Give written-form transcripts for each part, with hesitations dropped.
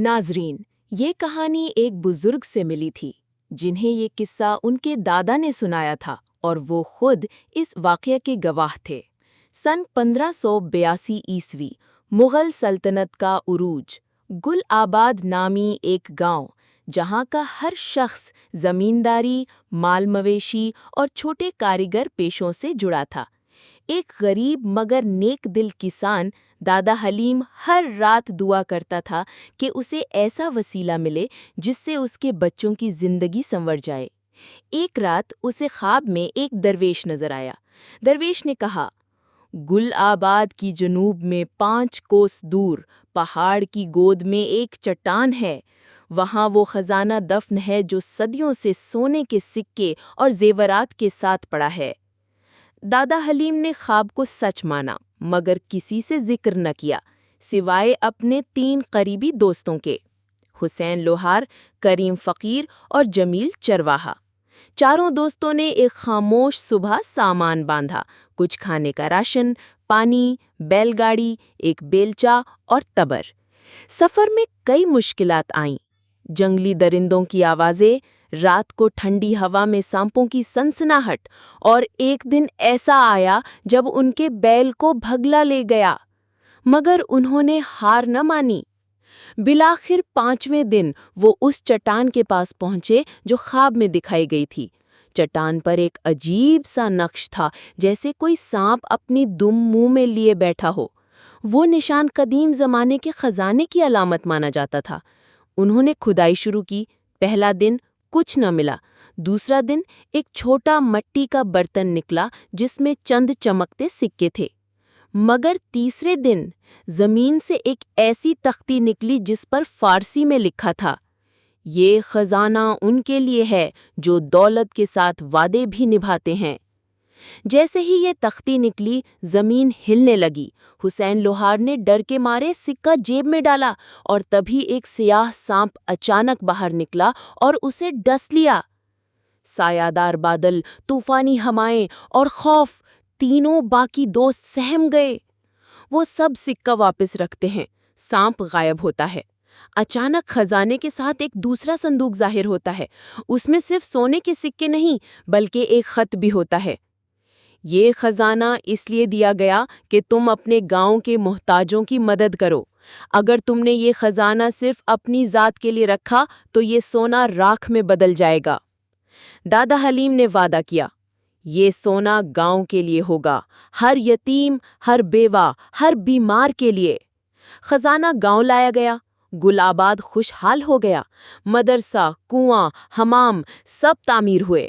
ناظرین، یہ کہانی ایک بزرگ سے ملی تھی جنہیں یہ قصہ ان کے دادا نے سنایا تھا اور وہ خود اس واقعے کے گواہ تھے۔ سن 1582 مغل سلطنت کا عروج، گل آباد نامی ایک گاؤں جہاں کا ہر شخص زمینداری، مال مویشی اور چھوٹے کاریگر پیشوں سے جڑا تھا۔ ایک غریب مگر نیک دل کسان دادا حلیم ہر رات دعا کرتا تھا کہ اسے ایسا وسیلہ ملے جس سے اس کے بچوں کی زندگی سنور جائے۔ ایک رات اسے خواب میں ایک درویش نظر آیا۔ درویش نے کہا، گل آباد کی جنوب میں 5 کوس دور پہاڑ کی گود میں ایک چٹان ہے، وہاں وہ خزانہ دفن ہے جو صدیوں سے سونے کے سکے اور زیورات کے ساتھ پڑا ہے۔ دادا حلیم نے خواب کو سچ مانا مگر کسی سے ذکر نہ کیا سوائے اپنے 3 قریبی دوستوں کے، حسین لوہار، کریم فقیر اور جمیل چرواہا۔ چاروں دوستوں نے ایک خاموش صبح سامان باندھا، کچھ کھانے کا راشن، پانی، بیل گاڑی، ایک بیلچہ اور تبر۔ سفر میں کئی مشکلات آئیں، جنگلی درندوں کی آوازیں، رات کو ٹھنڈی ہوا میں سانپوں کی سنسناہٹ، اور ایک دن ایسا آیا جب ان کے بیل کو بھگلا لے گیا، مگر انہوں نے ہار نہ مانی۔ بالآخر 5ویں دن وہ اس چٹان کے پاس پہنچے جو خواب میں دکھائی گئی تھی۔ چٹان پر ایک عجیب سا نقش تھا، جیسے کوئی سانپ اپنی دم منہ میں لیے بیٹھا ہو۔ وہ نشان قدیم زمانے کے خزانے کی علامت مانا جاتا تھا۔ انہوں نے کھدائی شروع کی۔ پہلا دن کچھ نہ ملا۔ دوسرا دن ایک چھوٹا مٹی کا برتن نکلا جس میں چند چمکتے سکے تھے، مگر تیسرے دن زمین سے ایک ایسی تختی نکلی جس پر فارسی میں لکھا تھا، یہ خزانہ ان کے لیے ہے جو دولت کے ساتھ وعدے بھی نبھاتے ہیں۔ جیسے ہی یہ تختی نکلی، زمین ہلنے لگی۔ حسین لوہار نے ڈر کے مارے سکہ جیب میں ڈالا اور تبھی ایک سیاہ سانپ اچانک باہر نکلا اور اسے ڈس لیا۔ سایہ دار بادل، طوفانی ہوائیں اور خوف، تینوں باقی دوست سہم گئے۔ وہ سب سکہ واپس رکھتے ہیں، سانپ غائب ہوتا ہے۔ اچانک خزانے کے ساتھ ایک دوسرا صندوق ظاہر ہوتا ہے۔ اس میں صرف سونے کے سکے نہیں بلکہ ایک خط بھی ہوتا ہے، یہ خزانہ اس لیے دیا گیا کہ تم اپنے گاؤں کے محتاجوں کی مدد کرو۔ اگر تم نے یہ خزانہ صرف اپنی ذات کے لیے رکھا تو یہ سونا راکھ میں بدل جائے گا۔ دادا حلیم نے وعدہ کیا، یہ سونا گاؤں کے لیے ہوگا، ہر یتیم، ہر بیوہ، ہر بیمار کے لیے۔ خزانہ گاؤں لایا گیا، گل آباد خوشحال ہو گیا، مدرسہ، کنواں، حمام سب تعمیر ہوئے،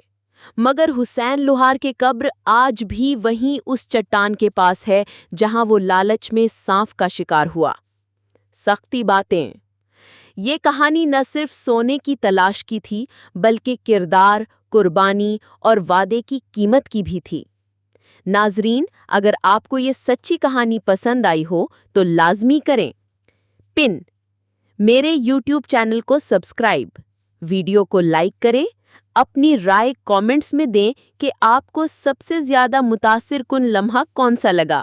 مگر حسین لوہار کے قبر آج بھی وہیں اس چٹان کے پاس ہے جہاں وہ لالچ میں سانپ کا شکار ہوا۔ سختی باتیں۔ یہ کہانی نہ صرف سونے کی تلاش کی تھی بلکہ کردار، قربانی اور وعدے کی قیمت کی بھی تھی۔ ناظرین، اگر آپ کو یہ سچی کہانی پسند آئی ہو تو لازمی کریں پن میرے یوٹیوب چینل کو سبسکرائب، ویڈیو کو لائک کریں، اپنی رائے کامنٹس میں دیں کہ آپ کو سب سے زیادہ متاثر کن لمحہ کون سا لگا۔